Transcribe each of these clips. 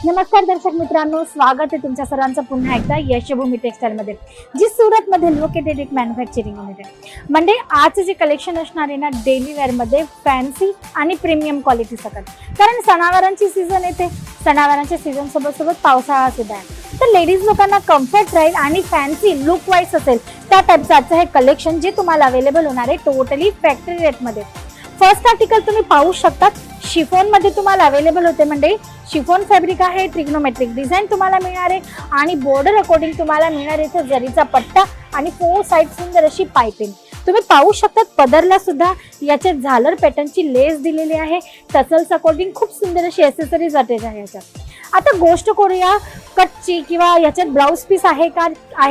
नमस्कार दर्शक मित्रांनो, स्वागत आहे तुमच्या सर्वांचं पुन्हा एकदा यशभूमी टेक्सटाईल मध्ये, जी सुरत मध्ये लोकेटेड एक मॅन्युफॅक्चरिंग युनिट आहे. म्हणजे आज जे कलेक्शन असणार आहे ना, डेली वेअर मध्ये फॅन्सी आणि प्रीमियम क्वालिटी सकट. कारण सणावारांची सीझन येते, सणावारांच्या सीझन सोबत सोबत पावसाळा सुद्धा आहे. तर लेडीज लोकांना कम्फर्ट राहील आणि फॅन्सी लुक वाईज असेल त्या टाईपचं आजचं हे कलेक्शन जे तुम्हाला अवेलेबल होणार आहे टोटली फॅक्टरी रेट मध्ये. फर्स्ट आर्टिकल तुम्ही पाहू शकता, शिफॉन मध्ये तुम्हाला अवेलेबल होते. म्हणजे शिफॉन फॅब्रिक आहे, ट्रिग्नोमेट्रिक डिझाईन तुम्हाला मिळणार आहे आणि बॉर्डर अकॉर्डिंग तुम्हाला मिळणार आहे जरीचा पट्टा आणि 4 साइड सुंदर अशी पाइपिंग तुम्ही पाहू शकता. पदरला सुद्धा याच्या झालर पॅटर्नची लेस दिलेली आहे. टसल्स अकॉर्डिंग खूप सुंदर अशी एक्सेसरीज अटॅच आहे याच्यात. आता गोष्ट करूया कटची किंवा याच्यात ब्लाउज पीस आहे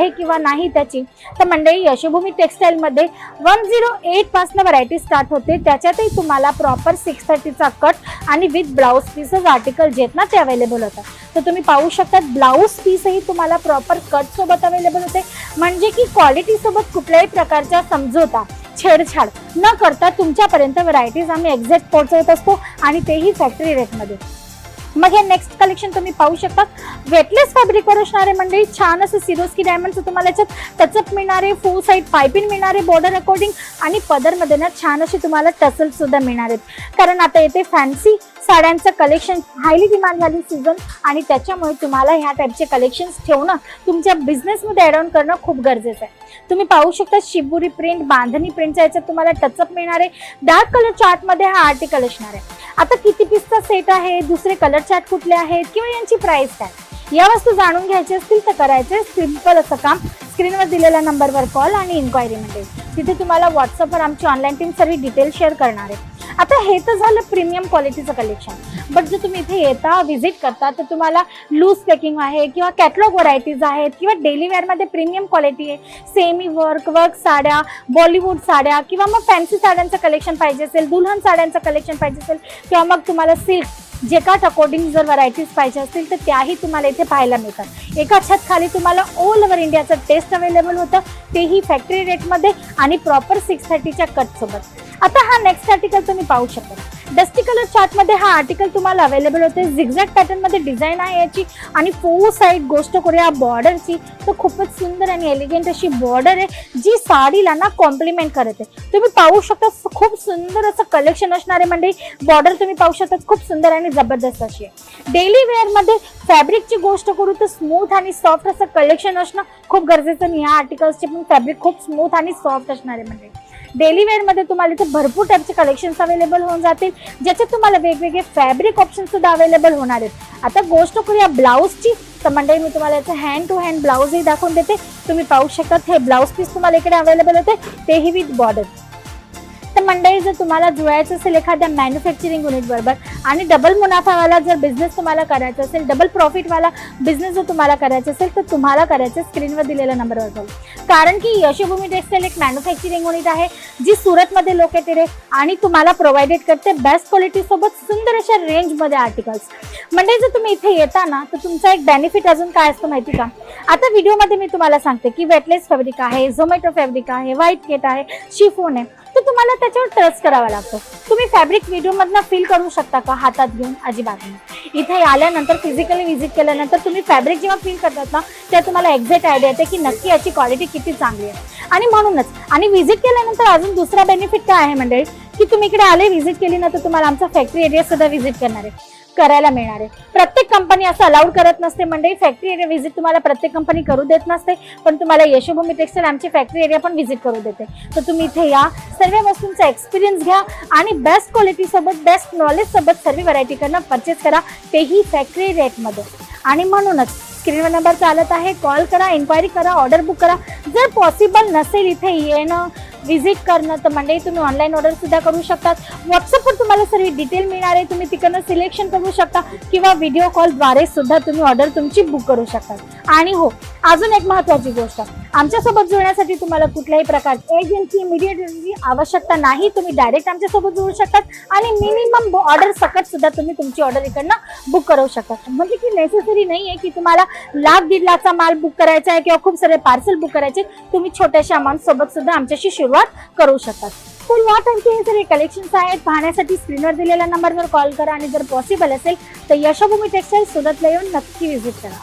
किंवा नाही त्याची, तर मंडळी यशभूमी टेक्सटाईल मध्ये 108 पासून व्हरायटी स्टार्ट होते. त्याच्यातही तुम्हाला प्रॉपर 630चा कट आणि विथ ब्लाउज पीसेस आर्टिकल जे आहेत ना ते अवेलेबल होतात. तर तुम्ही पाहू शकता ब्लाउज पीसही तुम्हाला प्रॉपर कट सोबत अवेलेबल होते. म्हणजे की क्वालिटी सोबत कुठल्याही प्रकारच्या समझोता छेडछाड न करता तुमच्यापर्यंत व्हरायटीज आम्ही एक्झॅक्ट पोहोचवत असतो आणि तेही फॅक्टरी रेटमध्ये. मग हे नेक्स्ट कलेक्शन तुम्ही पाहू शकता, वेटलेस फॅब्रिकवर असणारे म्हणजे छान असं सिरोस्की डायमंडचं तुम्हाला याच्यात टचअप मिळणारे, 4 साइड पाइपिंग मिळणारे बॉर्डर अकॉर्डिंग आणि पदरमध्ये ना छान असे तुम्हाला टसल सुद्धा मिळणार आहेत. कारण आता येते फॅन्सी साड्यांचं कलेक्शन हायली डिमांड झाली सीझन आणि त्याच्यामुळे तुम्हाला ह्या टाईपचे कलेक्शन्स ठेवणं तुमच्या बिझनेसमध्ये ॲड ऑन करणं खूप गरजेचं आहे. तुम्ही पाहू शकता शिबुरी प्रिंट, बांधणी प्रिंटच्या याच्यात तुम्हाला टचअप मिळणार आहे. डार्क कलर चार्टमध्ये हा आर्टिकल असणार आहे. आता किती पीसचा सेट आहे, दुसरे कलर चार्ट कुठले आहेत किंवा यांची प्राइस काय, या वस्तू जाणून घ्यायची असतील तर करायचे सिंपल असं काम. स्क्रीनवर दिलेल्या नंबरवर कॉल आणि इन्क्वायरी मिळेल. तिथे तुम्हाला व्हॉट्सअपवर आमची ऑनलाईन टीम सर्व डिटेल शेअर करणार आहे. आता हे तर झालं प्रीमियम क्वालिटीचं कलेक्शन. बट जर तुम्ही इथे येता, व्हिजिट करता, तर तुम्हाला लूज पॅकिंग आहे किंवा कॅटलॉग व्हरायटीज आहेत किंवा डेली वेअरमध्ये प्रीमियम क्वालिटी आहे, सेमी वर्क साड्या, बॉलिवूड साड्या किंवा मग फॅन्सी साड्यांचं कलेक्शन पाहिजे असेल, दुल्हन साड्यांचं कलेक्शन पाहिजे असेल किंवा मग तुम्हाला सिल्क जेकाट अकॉर्डिंग जर व्हरायटीज पाहिजे असतील तर त्याही तुम्हाला इथे पाहायला मिळतात. एका छत खाली तुम्हाला ऑल ओव्हर इंडियाचं टेस्ट अवेलेबल होतं, तेही फॅक्टरी रेटमध्ये आणि प्रॉपर 630च्या कट सोबत. आता हा नेक्स्ट आर्टिकल तुम्ही पाहू शकता, डस्टी कलर चार्ट मध्ये हा आर्टिकल तुम्हाला अवेलेबल होते. झिगझॅग पॅटर्न मध्ये डिझाईन आहे याची आणि 4 साइड गोष्ट करूया बॉर्डरची तर खूपच सुंदर आणि एलिगंट अशी बॉर्डर आहे जी साडीला ना कॉम्प्लिमेंट करते. तुम्ही पाहू शकता खूप सुंदर असं कलेक्शन असणार आहे. म्हणजे बॉर्डर तुम्ही पाहू शकता खूप सुंदर आणि जबरदस्त अशी आहे. डेली वेअर मध्ये फॅब्रिकची गोष्ट करू तर स्मूथ आणि सॉफ्ट असं कलेक्शन असणं खूप गरजेचं आहे. या आर्टिकल्सचे पण फॅब्रिक खूप स्मूथ आणि सॉफ्ट असणार आहे. म्हणजे डेली वेअर मध्ये तुम्हाला इथे भरपूर टाईपचे कलेक्शन्स अवेलेबल होऊन जातील, ज्याच्यात तुम्हाला वेगवेगळे फॅब्रिक ऑप्शन सुद्धा अवेलेबल होणार आहेत. आता गोष्ट करूया ब्लाउजची तर मंडळी मी तुम्हाला याचं हँड टू हँड ब्लाउजही दाखवून देते. तुम्ही पाहू शकता हे ब्लाउज पीस तुम्हाला इकडे अवेलेबल होते, तेही विथ बॉर्डर. तर मंडळी जर तुम्हाला जुळायचं असेल एखाद्या मॅन्युफॅक्चरिंग युनिट बरोबर आणि डबल मुनाफावाला जर बिझनेस तुम्हाला करायचा असेल, डबल प्रॉफिटवाला बिझनेस जर तुम्हाला करायचा असेल तर तुम्हाला करायचं स्क्रीनवर दिलेल्या नंबरवर कॉल. कारण की यशभूमी टेक्सटाईल एक मॅन्युफॅक्चरिंग युनिट आहे जी सुरतमध्ये लोकेटेड आहे आणि तुम्हाला प्रोव्हाइडेड करते बेस्ट क्वालिटी सोबत सुंदर अशा रेंजमध्ये आर्टिकल्स. म्हणजे जर तुम्ही इथे येता ना तर तुमचा एक बेनिफिट अजून काय असतं माहिती का, आता व्हिडिओमध्ये मी तुम्हाला सांगते की वेटलेस फॅब्रिक आहे, झोमॅटो फॅब्रिक आहे, व्हाईट केट आहे, शिफॉन आहे, तर तुम्हाला त्याच्यावर ट्रस्ट करावा लागतो. तुम्ही फॅब्रिक व्हिडिओमधनं फील करू शकता का हातात घेऊन? अजिबात नाही. इथे आल्यानंतर फिजिकली व्हिजिट केल्यानंतर तुम्ही फॅब्रिक जेव्हा फील करतात ना त्या तुम्हाला एक्झॅक्ट आयडिया येते की नक्की याची क्वालिटी किती चांगली आहे. आणि म्हणूनच आणि व्हिजिट केल्यानंतर अजून दुसरा बेनिफिट काय आहे म्हणजे की तुम्ही इकडे आले, व्हिजिट केली ना तर तुम्हाला आमचा फॅक्टरी एरिया सुद्धा व्हिजिट करायला मिळणार आहे. प्रत्येक कंपनी असं अलाउड करत नसते. म्हणजे फॅक्टरी एरिया व्हिजिट तुम्हाला प्रत्येक कंपनी करू देत नसते, पण तुम्हाला यशभूमी टेक्सटाईल आमची फॅक्टरी एरिया पण व्हिजिट करू देते. तर तुम्ही इथे या, सर्व वस्तूंचा एक्सपिरियन्स घ्या आणि बेस्ट क्वालिटी सोबत बेस्ट नॉलेज सोबत सर्व व्हरायटी करणं परचेस करा, तेही फॅक्टरी रेटमध्ये. आणि म्हणूनच स्क्रीनवर नंबर चालत आहे, कॉल करा, इन्क्वायरी करा, ऑर्डर बुक करा. जर पॉसिबल नसेल इथे येणं, व्हिजिट करणं तर मंडळी तुम्ही ऑनलाईन ऑर्डर सुद्धा करू शकतात. व्हॉट्सअपवर तुम्हाला सर्व डिटेल मिळणार आहे, तुम्ही तिकडनं सिलेक्शन करू शकता किंवा व्हिडिओ कॉलद्वारे सुद्धा तुम्ही ऑर्डर तुमची बुक करू शकता. आणि हो, अजून एक महत्त्वाची गोष्ट, आमच्यासोबत जुळण्यासाठी तुम्हाला कुठल्याही प्रकारची एजन्सी मीडिएटरची आवश्यकता नाही. तुम्ही डायरेक्ट आमच्यासोबत जुळू शकतात आणि मिनिमम ऑर्डर सकट सुद्धा तुम्ही तुमची ऑर्डर इकडनं बुक करू शकता. म्हणजे की नेसेसरी नाही आहे की तुम्हाला 1,00,000-1.5 लाखचा माल बुक करायचा आहे किंवा खूप सारे पार्सल बुक करायचे. तुम्ही छोट्याशा अमाऊंट सोबत सुद्धा आमच्याशी सुरुवात करू शकतात. तर या टाइमचे हे सगळे कलेक्शन्स आहेत. पाहण्यासाठी स्क्रीनवर दिलेल्या नंबरवर कॉल करा आणि जर पॉसिबल असेल तर यशोभूमी टेक्सटाईल सुरतला येऊन नक्की व्हिजिट करा.